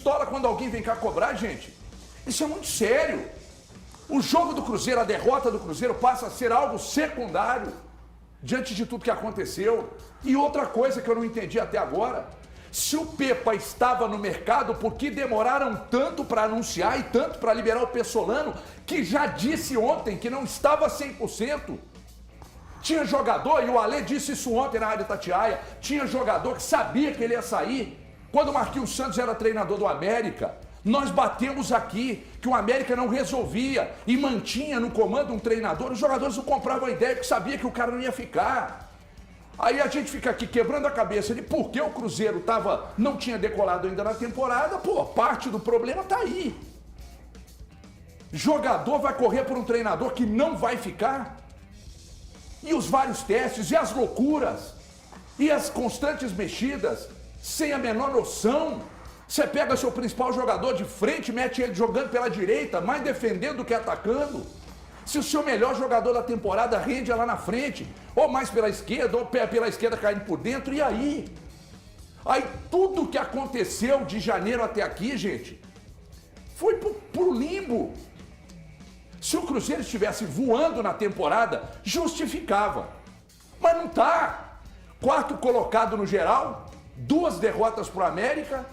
pistola quando alguém vem cá cobrar, gente. Isso é muito sério. O jogo do Cruzeiro, a derrota do Cruzeiro passa a ser algo secundário diante de tudo que aconteceu. E outra coisa que eu não entendi até agora, se o Pepa estava no mercado, por que demoraram tanto para anunciar e tanto para liberar o Pessolano, que já disse ontem que não estava 100%? Tinha jogador, e o Alê disse isso ontem na Rádio Itatiaia, tinha jogador que sabia que ele ia sair. Quando o Marquinhos Santos era treinador do América, nós batemos aqui que o América não resolvia e mantinha no comando um treinador, os jogadores não compravam a ideia porque sabia que o cara não ia ficar. Aí a gente fica aqui quebrando a cabeça de por que o Cruzeiro não tinha decolado ainda na temporada. Pô, parte do problema tá aí. Jogador vai correr por um treinador que não vai ficar? E os vários testes, e as loucuras, e as constantes mexidas, sem a menor noção. Você pega seu principal jogador de frente, mete ele jogando pela direita, mais defendendo do que atacando. Se o seu melhor jogador da temporada rende lá na frente, ou mais pela esquerda, ou pela esquerda caindo por dentro, e aí? Aí tudo que aconteceu de janeiro até aqui, gente, foi pro limbo. Se o Cruzeiro estivesse voando na temporada, justificava. Mas não tá. Quarto colocado no geral, 2 derrotas pro América.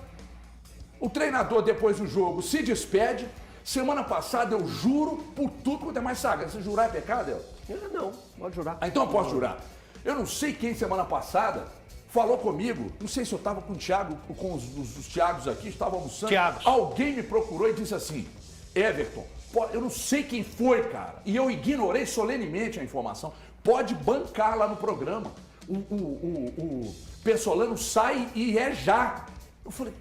O treinador, depois do jogo, se despede. Semana passada, eu juro por tudo quanto é mais sagrado. Você jurar é pecado, El? Não, pode jurar. Então eu posso jurar. Eu não sei quem semana passada falou comigo, não sei se eu estava com o Thiago, com os Thiagos aqui, estava almoçando. Thiagos. Alguém me procurou e disse assim, Everton, eu não sei quem foi, cara. E eu ignorei solenemente a informação. Pode bancar lá no programa. O Pessolano sai e é já. Eu falei,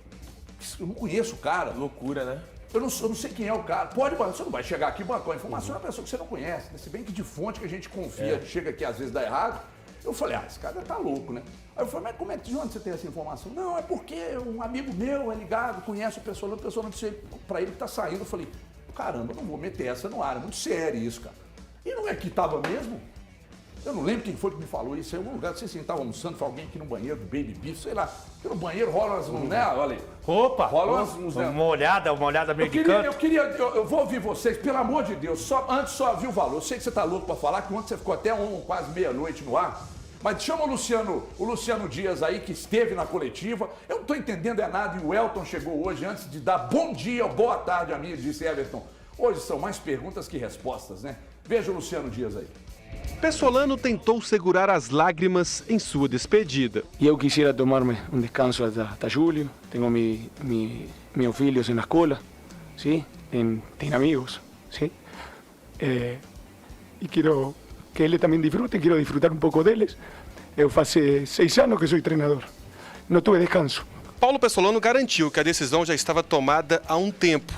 eu não conheço o cara. Loucura, né? Eu não sei quem é o cara. Pode, você não vai chegar aqui e bancar a informação de uma pessoa que você não conhece. Né? Se bem que de fonte que a gente confia, chega aqui às vezes dá errado. Eu falei, esse cara tá louco, né? Aí eu falei, mas como é que de onde você tem essa informação? Não, é porque um amigo meu é ligado, conhece o Pessolano disse pra ele que tá saindo. Eu falei, caramba, eu não vou meter essa no ar, é muito sério isso, cara. E não é que tava mesmo? Eu não lembro quem foi que me falou isso em algum lugar, não sei se ele estava almoçando, foi alguém aqui no banheiro do Baby Beef, sei lá. Porque no banheiro rola umas, né? Olha aí. Opa! Rola uma olhada meio de canto. Eu vou ouvir vocês, pelo amor de Deus, antes só ouvir o valor. Eu sei que você tá louco para falar, que ontem você ficou até quase meia-noite no ar. Mas chama o Luciano Dias aí, que esteve na coletiva. Eu não estou entendendo nada, e o Elton chegou hoje, antes de dar bom dia, boa tarde a mim, disse Everton. Hoje são mais perguntas que respostas, né? Veja o Luciano Dias aí. Pessolano tentou segurar as lágrimas em sua despedida. Eu quisiera tomarme um descanso hasta julho. Tenho meus filhos na escola, ¿sí? Tenho amigos, ¿sí? E quero que eles também disfrutem, quero disfrutar um pouco deles. Eu faço 6 anos que sou treinador, não tive descanso. Paulo Pessolano garantiu que a decisão já estava tomada há um tempo.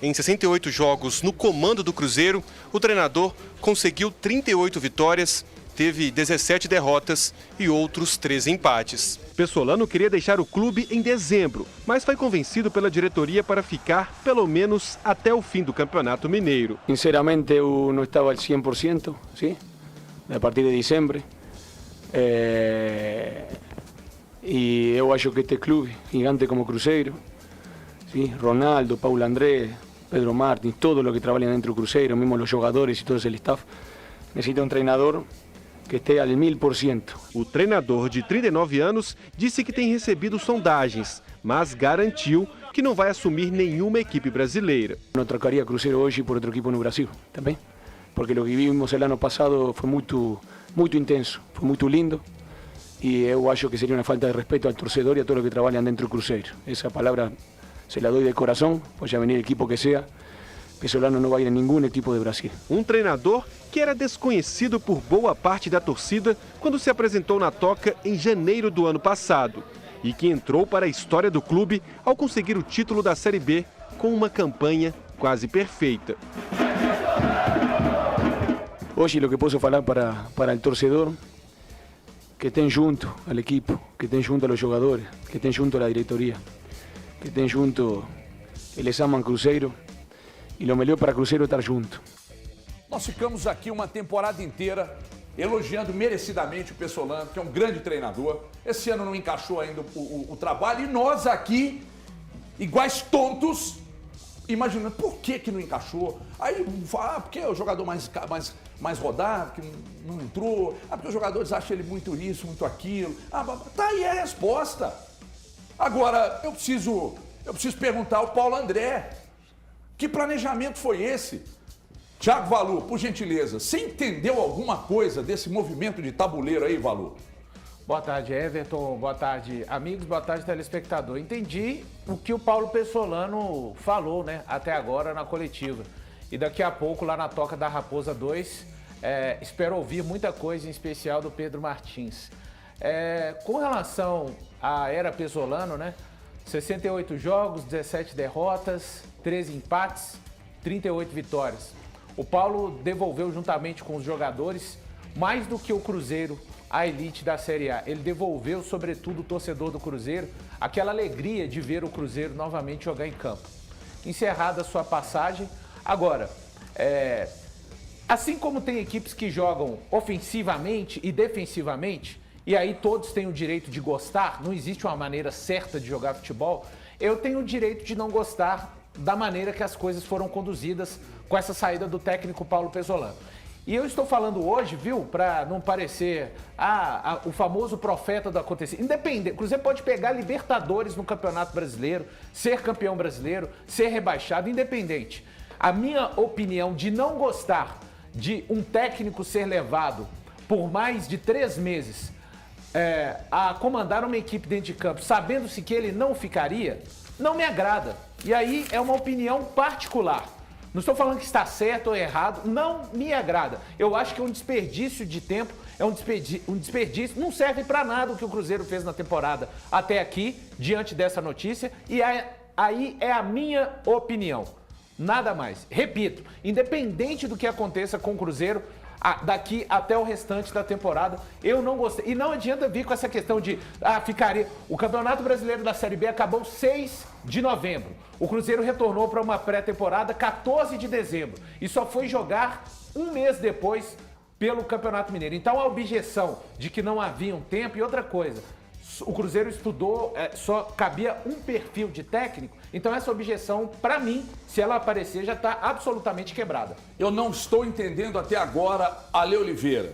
Em 68 jogos no comando do Cruzeiro, o treinador conseguiu 38 vitórias, teve 17 derrotas e outros 13 empates. Pessolano queria deixar o clube em dezembro, mas foi convencido pela diretoria para ficar pelo menos até o fim do Campeonato Mineiro. Sinceramente, eu não estava al 100%, ¿sí? A partir de diciembre. E eu acho que este clube, gigante como Cruzeiro, ¿sí? Ronaldo, Paulo André, Pedro Martins, todo lo que trabalham dentro do Cruzeiro, mesmo os jogadores e todo esse staff, necessita um treinador que esteja al 1000%. O treinador de 39 anos disse que tem recebido sondagens, mas garantiu que não vai assumir nenhuma equipe brasileira. Não trocaria Cruzeiro hoje por outro equipe no Brasil, também, porque o que vimos o ano passado foi muito intenso, foi muito lindo. E eu acho que seria uma falta de respeito ao torcedor e a todos que trabalham dentro do Cruzeiro. Essa palavra se la doy de corazón, puede venir el equipo que sea. Pessolano não vai ir a nenhum equipo de Brasil. Um treinador que era desconhecido por boa parte da torcida quando se apresentou na Toca em janeiro do ano passado e que entrou para a história do clube ao conseguir o título da Série B com uma campanha quase perfeita. Hoje, o que posso falar para o torcedor, que estén junto ao equipo, que estén junto aos jogadores, que estén junto à diretoria, que estén junto, eles amam Cruzeiro e o melhor para Cruzeiro é estar junto. Nós ficamos aqui uma temporada inteira elogiando merecidamente o Pessolano, que é um grande treinador. Esse ano não encaixou ainda o trabalho e nós aqui iguais tontos, imaginando por que não encaixou. Aí fala, porque é o jogador mais rodado, que não entrou. Porque os jogadores acham ele muito isso, muito aquilo. Tá aí a resposta. Agora, eu preciso perguntar ao Paulo André, que planejamento foi esse? Thiago Valu, por gentileza, você entendeu alguma coisa desse movimento de tabuleiro aí, Valu? Boa tarde, Everton. Boa tarde, amigos. Boa tarde, telespectador. Entendi o que o Paulo Pessolano falou, né, até agora na coletiva. E daqui a pouco, lá na Toca da Raposa 2, espero ouvir muita coisa, em especial do Pedro Martins. Com relação à era Pessolano, né, 68 jogos, 17 derrotas, 13 empates, 38 vitórias. O Paulo devolveu, juntamente com os jogadores, mais do que o Cruzeiro, a elite da Série A. Ele devolveu, sobretudo, o torcedor do Cruzeiro, aquela alegria de ver o Cruzeiro novamente jogar em campo. Encerrada a sua passagem. Agora, assim como tem equipes que jogam ofensivamente e defensivamente, e aí todos têm o direito de gostar, não existe uma maneira certa de jogar futebol, eu tenho o direito de não gostar da maneira que as coisas foram conduzidas com essa saída do técnico Paulo Pessolano. E eu estou falando hoje, viu, para não parecer o famoso profeta do acontecido. Independente, o Cruzeiro pode pegar Libertadores no Campeonato Brasileiro, ser campeão brasileiro, ser rebaixado, independente. A minha opinião de não gostar de um técnico ser levado por mais de 3 meses a comandar uma equipe dentro de campo, sabendo-se que ele não ficaria, não me agrada. E aí é uma opinião particular. Não estou falando que está certo ou errado, não me agrada. Eu acho que é um desperdício de tempo, é um desperdício, não serve para nada o que o Cruzeiro fez na temporada até aqui, diante dessa notícia, e aí é a minha opinião. Nada mais. Repito, independente do que aconteça com o Cruzeiro, daqui até o restante da temporada, eu não gostei. E não adianta vir com essa questão de ficaria. O Campeonato Brasileiro da Série B acabou 6 de novembro. O Cruzeiro retornou para uma pré-temporada 14 de dezembro. E só foi jogar um mês depois pelo Campeonato Mineiro. Então a objeção de que não havia um tempo e outra coisa. O Cruzeiro estudou, só cabia um perfil de técnico, então essa objeção, para mim, se ela aparecer, já está absolutamente quebrada. Eu não estou entendendo até agora, Ale Oliveira.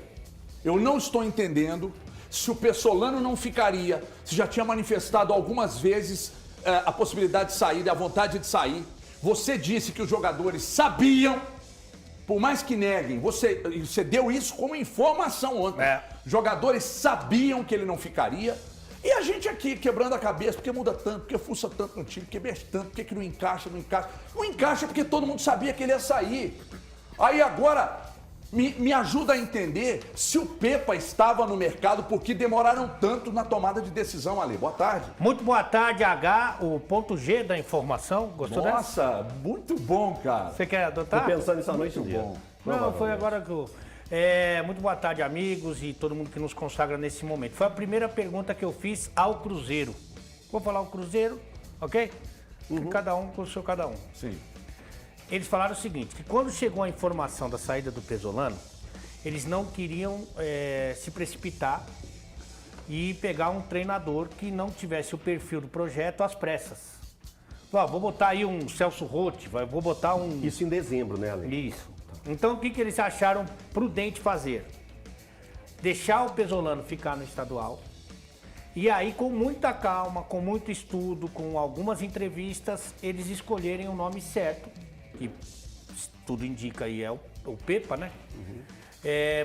Eu não estou entendendo se o Pessolano não ficaria, se já tinha manifestado algumas vezes a possibilidade de sair, a vontade de sair. Você disse que os jogadores sabiam, por mais que neguem, você deu isso como informação ontem. Jogadores sabiam que ele não ficaria. E a gente aqui quebrando a cabeça, porque muda tanto, porque fuça tanto no time, porque mexe tanto, porque não encaixa, não encaixa. Não encaixa porque todo mundo sabia que ele ia sair. Aí agora, me ajuda a entender se o Pepa estava no mercado, porque demoraram tanto na tomada de decisão ali. Boa tarde. Muito boa tarde, H, o ponto G da informação. Gostou dessa? Nossa, muito bom, cara. Você quer adotar? Tô pensando nisso a noite inteira. Não, foi agora que eu... muito boa tarde, amigos e todo mundo que nos consagra nesse momento. Foi a primeira pergunta que eu fiz ao Cruzeiro. Vou falar o Cruzeiro, ok? Cada um com o seu cada um. Sim. Eles falaram o seguinte, que quando chegou a informação da saída do Pessolano, eles não queriam se precipitar e pegar um treinador que não tivesse o perfil do projeto às pressas. Vou botar aí um Celso Roth, vou botar um... Isso em dezembro, né, Ale? Isso. Então, o que eles acharam prudente fazer? Deixar o Pessolano ficar no estadual e aí, com muita calma, com muito estudo, com algumas entrevistas, eles escolherem o nome certo, que tudo indica aí é o Pepa, né?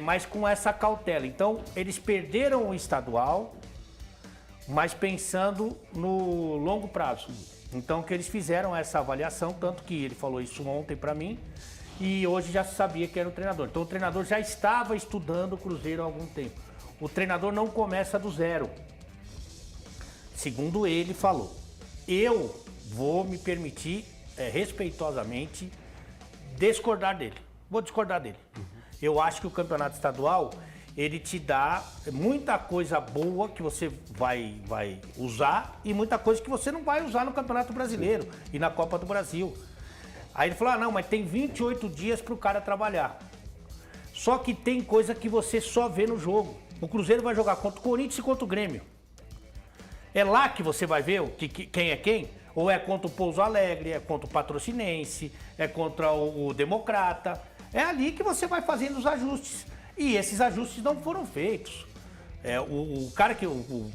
Mas com essa cautela. Então, eles perderam o estadual, mas pensando no longo prazo. Então, que eles fizeram essa avaliação, tanto que ele falou isso ontem para mim, e hoje já se sabia que era o treinador. Então o treinador já estava estudando o Cruzeiro há algum tempo. O treinador não começa do zero. Segundo ele falou. Eu vou me permitir, respeitosamente, discordar dele. Vou discordar dele. Eu acho que o campeonato estadual, ele te dá muita coisa boa que você vai usar e muita coisa que você não vai usar no Campeonato Brasileiro e na Copa do Brasil. Aí ele falou, não, mas tem 28 dias para o cara trabalhar. Só que tem coisa que você só vê no jogo. O Cruzeiro vai jogar contra o Corinthians e contra o Grêmio. É lá que você vai ver quem é quem. ou é contra o Pouso Alegre, é contra o Patrocinense, é contra o Democrata. É ali que você vai fazendo os ajustes. E esses ajustes não foram feitos. O cara o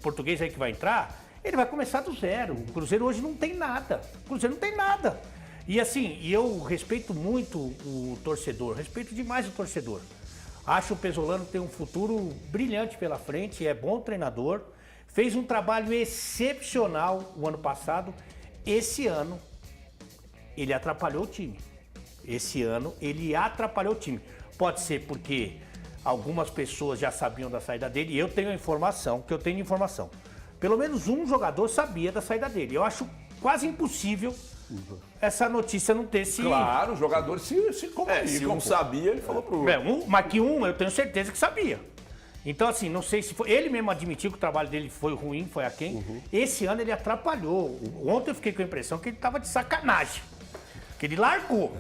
português aí que vai entrar, ele vai começar do zero. O Cruzeiro hoje não tem nada. O Cruzeiro não tem nada. E assim, eu respeito muito o torcedor, respeito demais o torcedor. Acho o Pesolano tem um futuro brilhante pela frente, é bom treinador. Fez um trabalho excepcional o ano passado. Esse ano, ele atrapalhou o time. Esse ano, ele atrapalhou o time. Pode ser porque algumas pessoas já sabiam da saída dele. E eu tenho a informação, Pelo menos um jogador sabia da saída dele. Eu acho quase impossível essa notícia não ter se... Claro, os jogadores se comunicam. Se um sabia, ele falou pro outro. Mas que eu tenho certeza que sabia. Então, assim, não sei se foi... Ele mesmo admitiu que o trabalho dele foi ruim, foi aquém. Esse ano ele atrapalhou. Ontem eu fiquei com a impressão que ele estava de sacanagem. Que ele largou.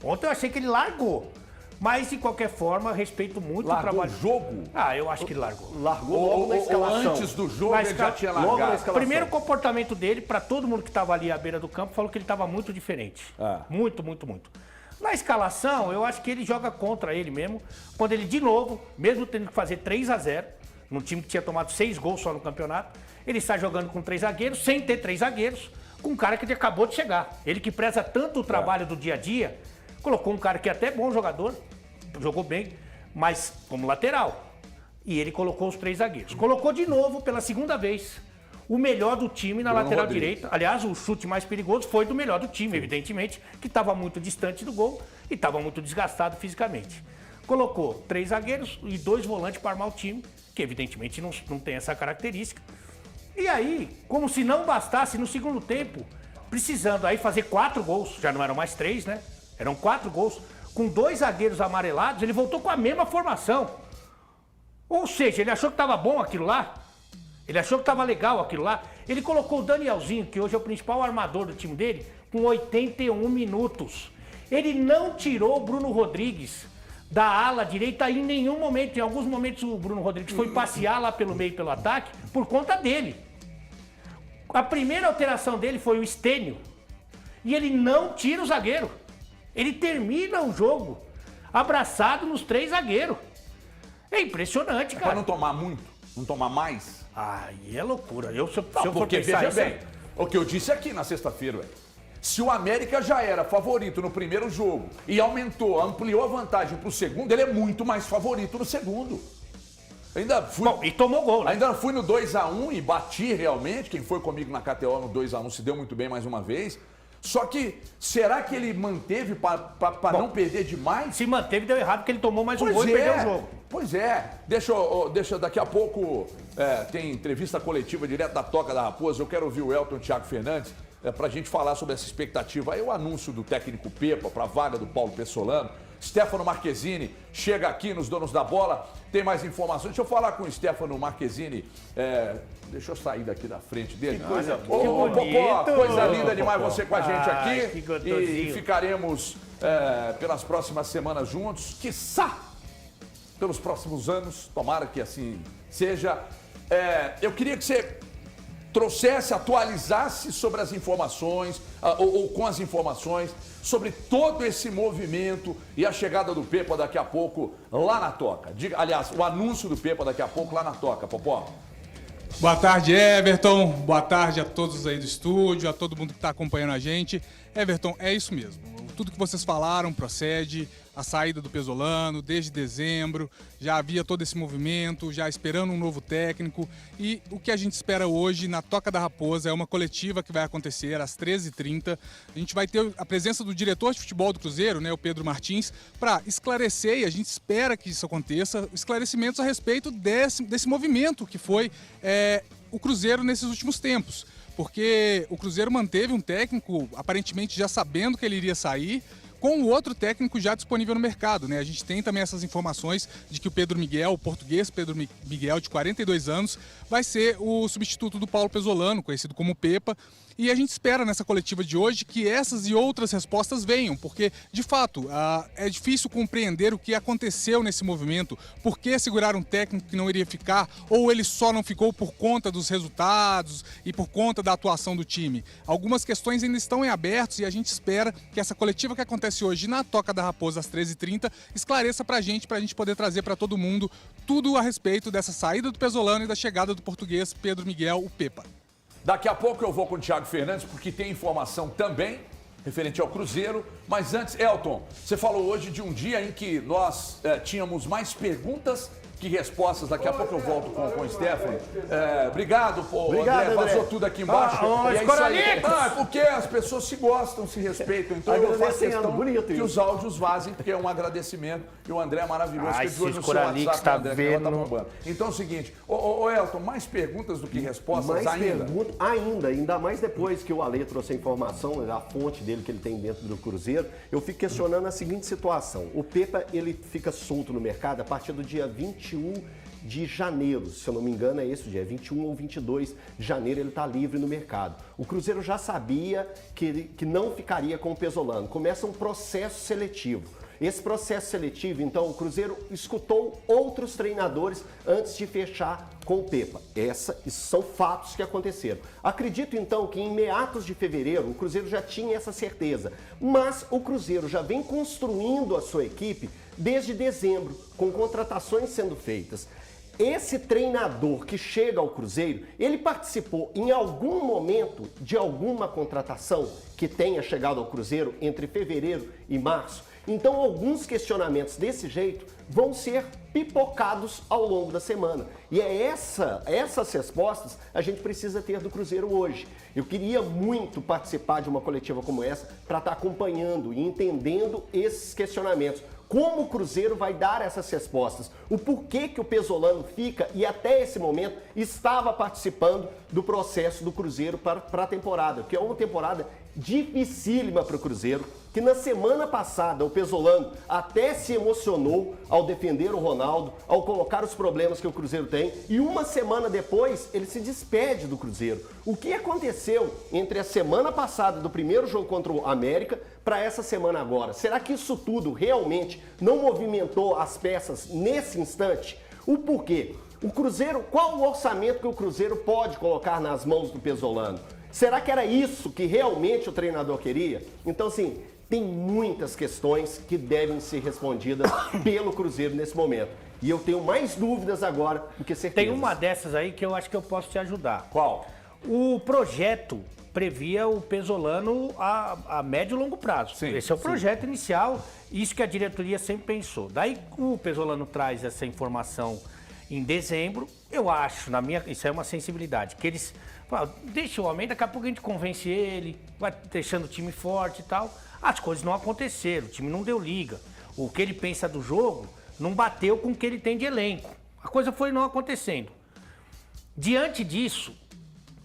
Ontem eu achei que ele largou. Mas, de qualquer forma, respeito muito o trabalho. O jogo? Eu acho que ele largou. Largou logo na escalação. Antes do jogo ele já tinha largado. O primeiro comportamento dele, para todo mundo que estava ali à beira do campo, falou que ele estava muito diferente. Muito, muito, muito. Na escalação, eu acho que ele joga contra ele mesmo, quando ele, de novo, mesmo tendo que fazer 3-0, num time que tinha tomado 6 gols só no campeonato, ele está jogando com 3 zagueiros, sem ter 3 zagueiros, com um cara que acabou de chegar. Ele que preza tanto o trabalho do dia a dia, colocou um cara que é até bom jogador, jogou bem, mas como lateral. E ele colocou os 3 zagueiros. Colocou de novo, pela segunda vez, o melhor do time na lateral direita. Aliás, o chute mais perigoso foi do melhor do time, evidentemente, que estava muito distante do gol e estava muito desgastado fisicamente. Colocou 3 zagueiros e 2 volantes para armar o time, que evidentemente não tem essa característica. E aí, como se não bastasse, no segundo tempo, precisando aí fazer 4 gols, já não eram mais 3, né? Eram 4 gols, com 2 zagueiros amarelados, ele voltou com a mesma formação. Ou seja, ele achou que estava bom aquilo lá. Ele achou que estava legal aquilo lá. Ele colocou o Danielzinho, que hoje é o principal armador do time dele, com 81 minutos. Ele não tirou o Bruno Rodrigues da ala direita em nenhum momento. Em alguns momentos o Bruno Rodrigues foi passear lá pelo meio, pelo ataque, por conta dele. A primeira alteração dele foi o Stênio. E ele não tira o zagueiro. Ele termina o jogo abraçado nos 3 zagueiros. É impressionante, cara. Para não tomar muito, não tomar mais. Aí é loucura. Se eu for porque pensar veja isso, bem, o que eu disse aqui na sexta-feira, se o América já era favorito no primeiro jogo e ampliou a vantagem pro segundo, ele é muito mais favorito no segundo. Ainda fui, bom, e tomou gol, né? Ainda fui no 2-1 e bati realmente. Quem foi comigo na KTO no 2-1 se deu muito bem mais uma vez. Só que, será que ele manteve para não perder demais? Se manteve, deu errado, porque ele tomou mais um gol e perdeu o jogo. Pois é. Deixa daqui a pouco, tem entrevista coletiva direto da Toca da Raposa. Eu quero ouvir o Elton e o Thiago Fernandes para a gente falar sobre essa expectativa. Aí o anúncio do técnico Pepa para a vaga do Paulo Pessolano. Stefano Marchesini chega aqui nos Donos da Bola. Tem mais informações. Deixa eu falar com o Stefano Marchesini. Deixa eu sair daqui da frente dele. Que coisa boa. Popó, coisa linda demais você com a gente aqui. E ficaremos pelas próximas semanas juntos. Quiçá pelos próximos anos. Tomara que assim seja. Eu queria que você trouxesse, atualizasse sobre as informações, ou com as informações, sobre todo esse movimento e a chegada do Pepa daqui a pouco lá na Toca. Aliás, o anúncio do Pepa daqui a pouco lá na Toca, Popó. Boa tarde, Everton. Boa tarde a todos aí do estúdio, a todo mundo que está acompanhando a gente. Everton, é isso mesmo. Tudo que vocês falaram procede. A saída do Pesolano desde dezembro, já havia todo esse movimento, já esperando um novo técnico. E o que a gente espera hoje na Toca da Raposa é uma coletiva que vai acontecer às 13h30. A gente vai ter a presença do diretor de futebol do Cruzeiro, né, o Pedro Martins, para esclarecer, e a gente espera que isso aconteça, esclarecimentos a respeito desse movimento que foi o Cruzeiro nesses últimos tempos. Porque o Cruzeiro manteve um técnico, aparentemente já sabendo que ele iria sair, com o outro técnico já disponível no mercado, né? A gente tem também essas informações de que o Pedro Miguel, o português Pedro Miguel, de 42 anos, vai ser o substituto do Paulo Pesolano, conhecido como Pepa. E a gente espera nessa coletiva de hoje que essas e outras respostas venham, porque, de fato, é difícil compreender o que aconteceu nesse movimento, por que segurar um técnico que não iria ficar, ou ele só não ficou por conta dos resultados e por conta da atuação do time. Algumas questões ainda estão em aberto e a gente espera que essa coletiva que acontece hoje na Toca da Raposa às 13h30 esclareça pra gente poder trazer para todo mundo tudo a respeito dessa saída do Pesolano e da chegada do português Pedro Miguel, o Pepa. Daqui a pouco eu vou com o Thiago Fernandes, porque tem informação também referente ao Cruzeiro. Mas antes, Elton, você falou hoje de um dia em que nós tínhamos mais perguntas que respostas. Daqui a pouco eu volto com o Stephanie. Obrigado, André. Vazou tudo aqui embaixo. E é isso aí. Porque as pessoas se gostam, se respeitam. Então eu faço questão que os áudios vazem, porque é um agradecimento. E o André é maravilhoso. Que de hoje no seu WhatsApp, tá André, que ela tá bombando. Então é o seguinte, Elton, mais perguntas do que respostas ainda? Ainda mais depois que o Ale trouxe a informação, a fonte dele que ele tem dentro do Cruzeiro, eu fico questionando a seguinte situação. O Pepa, ele fica solto no mercado a partir do dia 21 de janeiro, se eu não me engano é esse o dia, 21 ou 22 de janeiro ele está livre no mercado. O Cruzeiro já sabia que não ficaria com o Pesolano. Começa um processo seletivo. Esse processo seletivo, então, o Cruzeiro escutou outros treinadores antes de fechar com o Pepa. Esses são fatos que aconteceram. Acredito, então, que em meados de fevereiro o Cruzeiro já tinha essa certeza. Mas o Cruzeiro já vem construindo a sua equipe desde dezembro, com contratações sendo feitas. Esse treinador que chega ao Cruzeiro, ele participou em algum momento de alguma contratação que tenha chegado ao Cruzeiro entre fevereiro e março? Então, alguns questionamentos desse jeito vão ser pipocados ao longo da semana. E é essas respostas a gente precisa ter do Cruzeiro hoje. Eu queria muito participar de uma coletiva como essa para estar acompanhando e entendendo esses questionamentos. Como o Cruzeiro vai dar essas respostas? O porquê que o Pesolano fica e até esse momento estava participando do processo do Cruzeiro para a temporada, que é uma temporada dificílima para o Cruzeiro, que na semana passada o Pesolano até se emocionou ao defender o Ronaldo, ao colocar os problemas que o Cruzeiro tem, e uma semana depois ele se despede do Cruzeiro. O que aconteceu entre a semana passada do primeiro jogo contra o América para essa semana agora? Será que isso tudo realmente não movimentou as peças nesse instante? O porquê? O Cruzeiro, qual o orçamento que o Cruzeiro pode colocar nas mãos do Pesolano? Será que era isso que realmente o treinador queria? Então, assim, tem muitas questões que devem ser respondidas pelo Cruzeiro nesse momento. E eu tenho mais dúvidas agora do que certeza. Tem uma dessas aí que eu acho que eu posso te ajudar. Qual? O projeto previa o Pesolano a médio e longo prazo. Sim, esse é o projeto inicial, isso que a diretoria sempre pensou. Daí o Pesolano traz essa informação em dezembro, eu acho, isso é uma sensibilidade, que eles falam, deixa o homem, daqui a pouco a gente convence ele, vai deixando o time forte e tal. As coisas não aconteceram, o time não deu liga. O que ele pensa do jogo não bateu com o que ele tem de elenco. A coisa foi não acontecendo. Diante disso,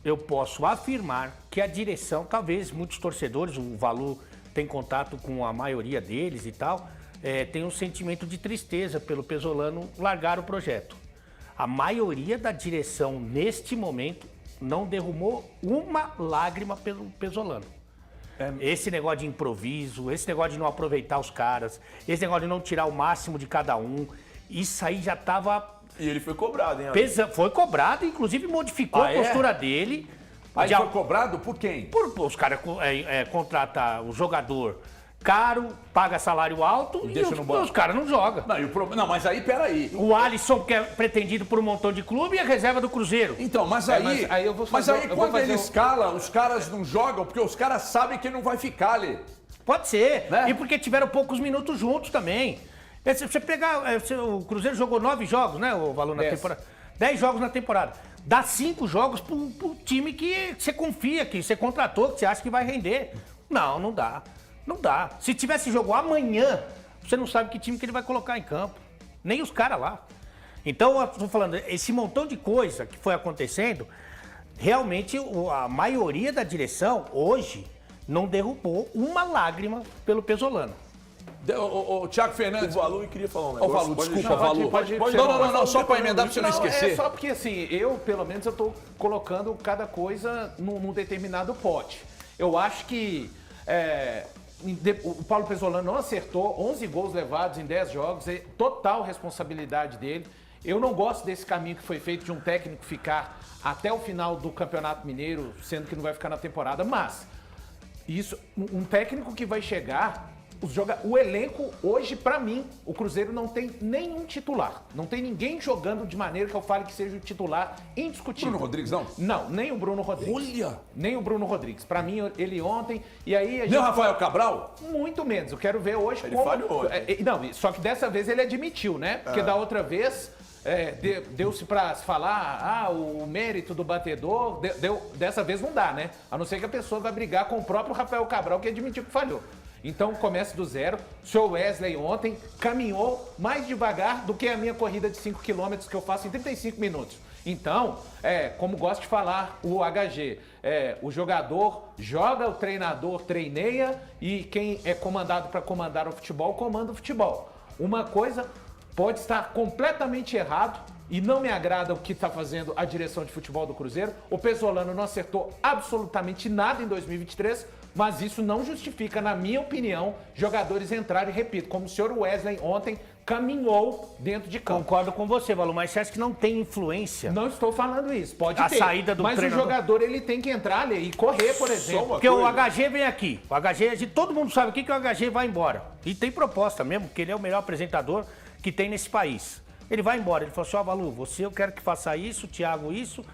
eu posso afirmar que a direção, talvez muitos torcedores, o Valu tem contato com a maioria deles e tal, tem um sentimento de tristeza pelo Pesolano largar o projeto. A maioria da direção, neste momento, não derramou uma lágrima pelo Pesolano. Esse negócio de improviso, esse negócio de não aproveitar os caras, esse negócio de não tirar o máximo de cada um, isso aí já estava... E ele foi cobrado, hein? Foi cobrado, inclusive modificou a postura dele. Aí foi cobrado por quem? Os caras contratam o jogador caro, paga salário alto e deixa no banco. Os caras não jogam. Não, mas aí, peraí. O Alisson, que é pretendido por um montão de clube, e a reserva do Cruzeiro. Então, mas quando ele escala, os caras não jogam, porque os caras sabem que ele não vai ficar ali. Pode ser. Né? E porque tiveram poucos minutos juntos também. Se você pegar, o Cruzeiro jogou 9 jogos, né, o Valor, na temporada. 10 jogos na temporada. Dá 5 jogos pro time que você confia, que você contratou, que você acha que vai render. Não dá. Não dá. Se tivesse jogo amanhã, você não sabe que time que ele vai colocar em campo. Nem os caras lá. Então, eu tô falando, esse montão de coisa que foi acontecendo, realmente a maioria da direção, hoje, não derrubou uma lágrima pelo Pesolano. O Thiago Fernandes. O Valu queria falar um Ô, negócio. Valu, Pode desculpa, deixar. Valu. Pode Não, só para emendar para você não esquecer. É só porque assim, pelo menos eu tô colocando cada coisa num determinado pote. Eu acho que o Paulo Pezzolano não acertou, 11 gols levados em 10 jogos, é total responsabilidade dele. Eu não gosto desse caminho que foi feito de um técnico ficar até o final do Campeonato Mineiro, sendo que não vai ficar na temporada, mas isso, um técnico que vai chegar, o elenco hoje, pra mim, o Cruzeiro não tem nenhum titular. Não tem ninguém jogando de maneira que eu fale que seja o titular indiscutível. Bruno Rodrigues, não? Não, nem o Bruno Rodrigues. Olha! Nem o Bruno Rodrigues. Pra mim, ele ontem, e aí a gente... Nem o Rafael Cabral? Muito menos. Eu quero ver hoje Ele falhou ontem. Não, só que dessa vez ele admitiu, né? Porque da outra vez... deu-se pra falar, o mérito do batedor, dessa vez não dá, né? A não ser que a pessoa vai brigar com o próprio Rafael Cabral, que admitiu que falhou. Então comece do zero. O senhor Wesley ontem caminhou mais devagar do que a minha corrida de 5 km que eu faço em 35 minutos. Então, como gosto de falar o HG, o jogador joga, o treinador treineia e quem é comandado para comandar o futebol, comanda o futebol. Uma coisa pode estar completamente errado e não me agrada o que está fazendo a direção de futebol do Cruzeiro. O Pezzolano não acertou absolutamente nada em 2023, mas isso não justifica, na minha opinião, jogadores entrarem, repito, como o senhor Wesley ontem caminhou dentro de campo. Concordo com você, Valu, mas você acha que não tem influência? Não estou falando isso, pode A ter. saída do mas treinador. o jogador ele tem que entrar ali e correr, por exemplo. Porque o HG vem aqui. O HG, todo mundo sabe aqui que o HG vai embora. E tem proposta mesmo, porque ele é o melhor apresentador que tem nesse país. Ele vai embora. Ele falou assim, Valu, eu quero que faça isso, Thiago isso.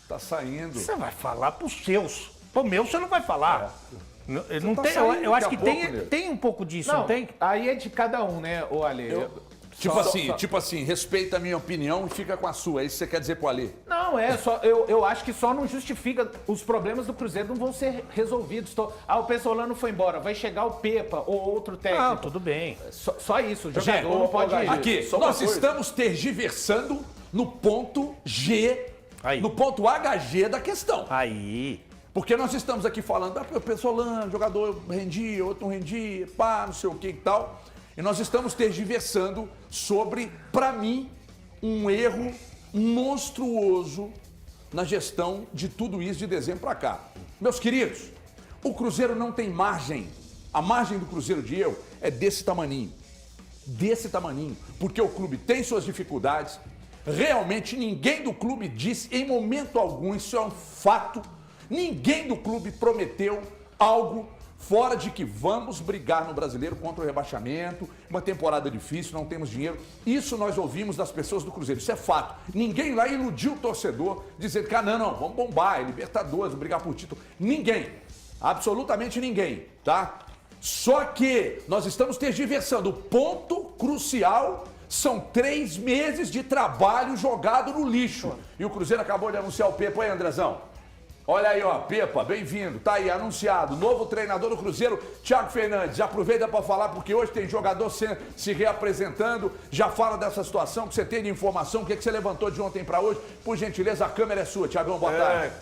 Tá saindo. Você vai falar pros seus. Pro meu você não vai falar. Não tá tem, saindo eu acho daqui que a pouco, Nego. tem um pouco disso, não tem? Aí é de cada um, né, ô Ale? Tipo assim, respeita a minha opinião e fica com a sua. É isso que você quer dizer pro Alê? Não, eu acho que só não justifica, os problemas do Cruzeiro não vão ser resolvidos. O Pezzolano foi embora, vai chegar o Pepa ou outro técnico. Não, tudo bem. Só isso, o jogador não pode ir. Aqui, nós estamos tergiversando no ponto G, Aí. no ponto HG da questão. Aí. Porque nós estamos aqui falando, o Pezzolano, jogador rendia, outro não rendia, pá, não sei o que e tal. E nós estamos tergiversando sobre, pra mim, um erro monstruoso na gestão de tudo isso de dezembro pra cá. Meus queridos, o Cruzeiro não tem margem. A margem do Cruzeiro de erro é desse tamaninho. Desse tamaninho. Porque o clube tem suas dificuldades. Realmente ninguém do clube disse em momento algum, isso é um fato, ninguém do clube prometeu algo fora de que vamos brigar no Brasileiro contra o rebaixamento, uma temporada difícil, não temos dinheiro. Isso nós ouvimos das pessoas do Cruzeiro, isso é fato. Ninguém lá iludiu o torcedor, dizendo que, não, vamos bombar, é Libertadores, vamos brigar por título. Ninguém, absolutamente ninguém, tá? Só que nós estamos tergiversando. O ponto crucial são 3 meses de trabalho jogado no lixo. E o Cruzeiro acabou de anunciar o Pepa. Aí, Andrezão. Olha aí, ó, Pepa, bem-vindo. Tá aí, anunciado. Novo treinador do Cruzeiro, Thiago Fernandes. Já aproveita para falar, porque hoje tem jogador se reapresentando. Já fala dessa situação que você tem de informação. O que você levantou de ontem para hoje? Por gentileza, a câmera é sua, Thiagão. Boa tarde.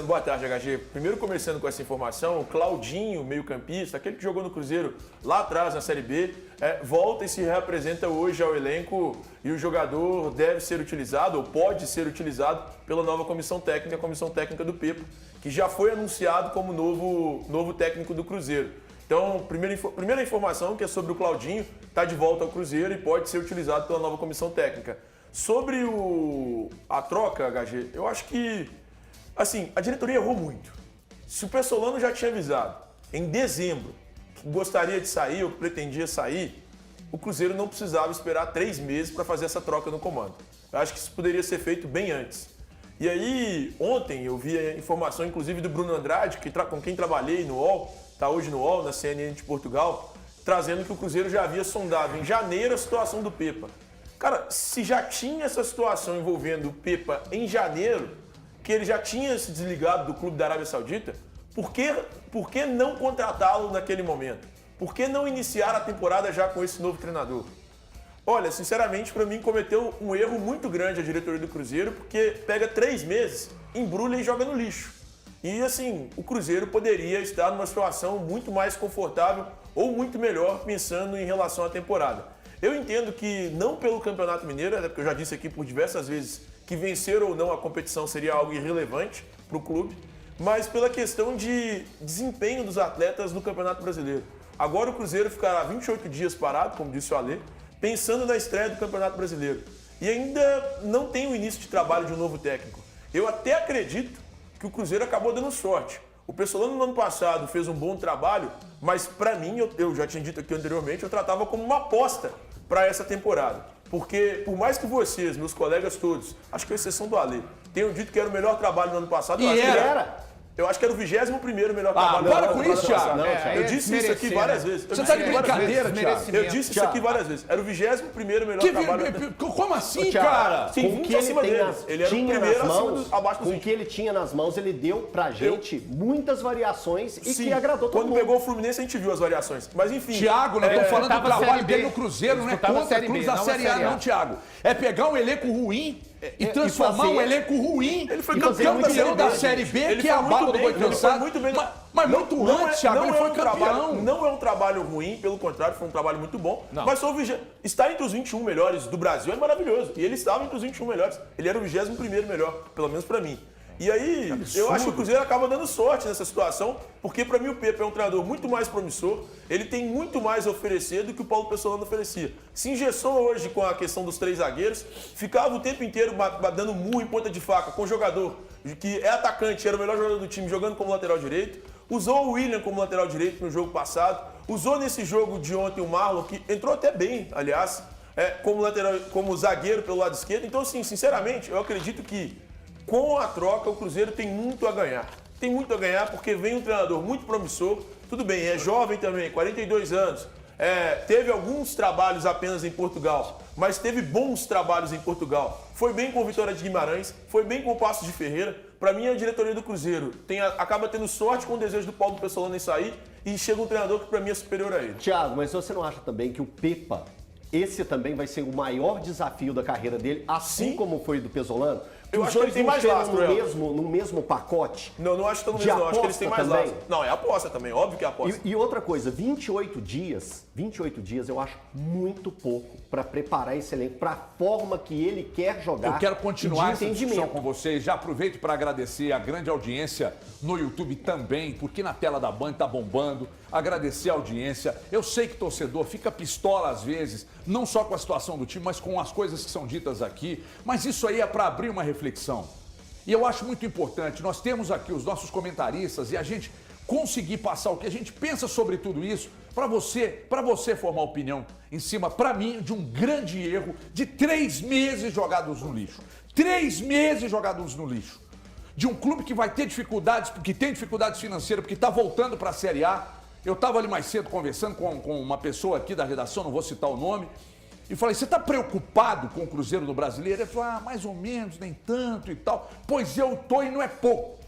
Boa tarde, HG. Primeiro, começando com essa informação, o Claudinho, meio-campista, aquele que jogou no Cruzeiro lá atrás, na Série B, volta e se reapresenta hoje ao elenco e o jogador deve ser utilizado, ou pode ser utilizado, pela nova comissão técnica, a comissão técnica do Pepa, que já foi anunciado como novo técnico do Cruzeiro. Então, primeira informação que é sobre o Claudinho, está de volta ao Cruzeiro e pode ser utilizado pela nova comissão técnica. Sobre a troca, HG, eu acho que, assim, a diretoria errou muito. Se o Pezzolano já tinha avisado em dezembro que gostaria de sair ou que pretendia sair, o Cruzeiro não precisava esperar 3 meses para fazer essa troca no comando. Eu acho que isso poderia ser feito bem antes. E aí, ontem eu vi a informação, inclusive, do Bruno Andrade, com quem trabalhei no UOL, está hoje no UOL, na CNN de Portugal, trazendo que o Cruzeiro já havia sondado em janeiro a situação do Pepa. Cara, se já tinha essa situação envolvendo o Pepa em janeiro, que ele já tinha se desligado do clube da Arábia Saudita, por que não contratá-lo naquele momento? Por que não iniciar a temporada já com esse novo treinador? Olha, sinceramente, para mim, cometeu um erro muito grande a diretoria do Cruzeiro, porque pega 3 meses, embrulha e joga no lixo. E, assim, o Cruzeiro poderia estar numa situação muito mais confortável ou muito melhor pensando em relação à temporada. Eu entendo que não pelo Campeonato Mineiro, até porque eu já disse aqui por diversas vezes que vencer ou não a competição seria algo irrelevante para o clube, mas pela questão de desempenho dos atletas no Campeonato Brasileiro. Agora o Cruzeiro ficará 28 dias parado, como disse o Alê, pensando na estreia do Campeonato Brasileiro. E ainda não tem o início de trabalho de um novo técnico. Eu até acredito que o Cruzeiro acabou dando sorte. O Pessolano no ano passado fez um bom trabalho, mas para mim, eu já tinha dito aqui anteriormente, eu tratava como uma aposta para essa temporada. Porque por mais que vocês, meus colegas todos, acho que a exceção do Alê, tenham dito que era o melhor trabalho no ano passado, eu acho que era o 21º melhor trabalho do ano passado. Para com isso, Thiago. Eu disse isso aqui várias vezes. Você tá de brincadeira, Thiago. Eu disse isso aqui várias vezes. Era o 21º melhor trabalho. Como assim, cara? Sim, Com o que ele tem ele era o primeiro abaixo dos com o que ele tinha nas mãos, ele deu pra gente muitas variações e que agradou todo mundo. Quando pegou o Fluminense, a gente viu as variações. Mas enfim. Thiago, nós estamos falando do trabalho dele no Cruzeiro, não é contra clubes da Série A, não, Thiago. É pegar um elenco ruim e transformar um elenco ruim ele foi no campeão da Série B, que é a bala do boi cansado. Mas muito antes, Thiago, ele foi campeão. Não é um trabalho ruim, pelo contrário, foi um trabalho muito bom. Mas estar entre os 21 melhores do Brasil é maravilhoso. E ele estava entre os 21 melhores. Ele era o 21º melhor, pelo menos pra mim. E aí, eu acho que o Cruzeiro acaba dando sorte nessa situação, porque para mim o Pepa é um treinador muito mais promissor, ele tem muito mais a oferecer do que o Paulo Pessolano oferecia. Se engessou hoje com a questão dos 3 zagueiros, ficava o tempo inteiro dando murro em ponta de faca com o jogador que é atacante, era o melhor jogador do time, jogando como lateral direito, usou o William como lateral direito no jogo passado, usou nesse jogo de ontem o Marlon, que entrou até bem, aliás, como zagueiro pelo lado esquerdo. Então, assim, sinceramente, eu acredito que com a troca, o Cruzeiro tem muito a ganhar. Tem muito a ganhar porque vem um treinador muito promissor. Tudo bem, é jovem também, 42 anos. Teve alguns trabalhos apenas em Portugal, mas teve bons trabalhos em Portugal. Foi bem com o Vitória de Guimarães, foi bem com o Paços de Ferreira. Para mim, a diretoria do Cruzeiro acaba tendo sorte com o desejo do Paulo Pessolano em sair e chega um treinador que para mim é superior a ele. Thiago, mas você não acha também que o Pepa, esse também vai ser o maior desafio da carreira dele, assim como foi do Pessolano? Eu acho que ele tem mais lastro, no mesmo pacote? Não acho que estão no mesmo, não. Acho que eles têm mais lastro. Não, é aposta também, óbvio que é aposta. E outra coisa, 28 dias eu acho muito pouco para preparar esse elenco para a forma que ele quer jogar. Eu quero continuar essa discussão com vocês. Já aproveito para agradecer a grande audiência no YouTube também, porque na tela da Band tá bombando. Agradecer a audiência. Eu sei que torcedor fica pistola às vezes, não só com a situação do time, mas com as coisas que são ditas aqui. Mas isso aí é para abrir uma reflexão. E eu acho muito importante, nós temos aqui os nossos comentaristas e a gente conseguir passar o que a gente pensa sobre tudo isso para você formar opinião em cima, para mim, de um grande erro de 3 meses jogados no lixo. 3 meses jogados no lixo. De um clube que vai ter dificuldades, porque tem dificuldades financeiras, porque está voltando para a Série A. Eu estava ali mais cedo conversando com uma pessoa aqui da redação, não vou citar o nome, e falei, você está preocupado com o Cruzeiro do Brasileiro? Ele falou, mais ou menos, nem tanto e tal. Pois eu tô e não é pouco.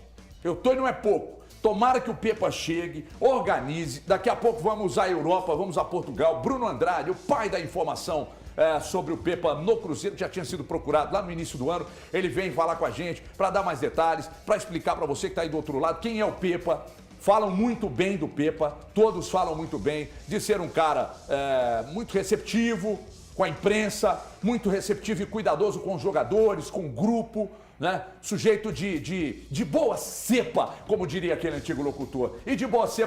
Eu tô e não é pouco. Tomara que o Pepa chegue, organize. Daqui a pouco vamos à Europa, vamos a Portugal. Bruno Andrade, o pai da informação sobre o Pepa no Cruzeiro, que já tinha sido procurado lá no início do ano. Ele vem falar com a gente para dar mais detalhes, para explicar para você que está aí do outro lado quem é o Pepa. Falam muito bem do Pepa, todos falam muito bem de ser um cara muito receptivo com a imprensa, muito receptivo e cuidadoso com os jogadores, com o grupo, né? Sujeito de boa cepa, como diria aquele antigo locutor. E de boa cepa